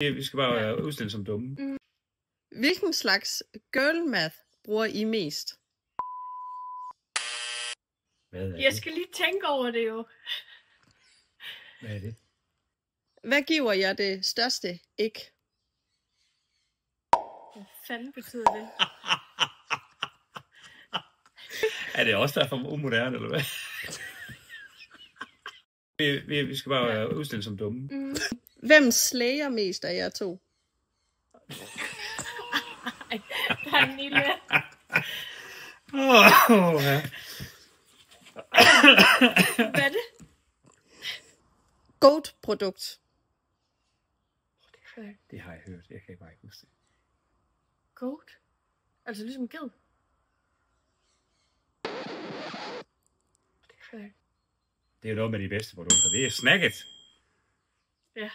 Vi skal bare udstille som dumme. Hvilken slags girl math bruger I mest? Hvad er det? Jeg skal lige tænke over det jo. Hvad er det? Hvad giver jer det største ikke? Hvad fanden betyder det? Er det også derfor umoderne, eller hvad? Vi skal bare udstille som dumme. Hvem slager mest af jer to? Ej, Pernille. Ja. Hvad er det? Goat-produkt. Det har jeg hørt. Jeg kan bare ikke huske det. Goat? Altså ligesom ged? Det er jo noget med de bedste produkter. Det er snacket. Ja.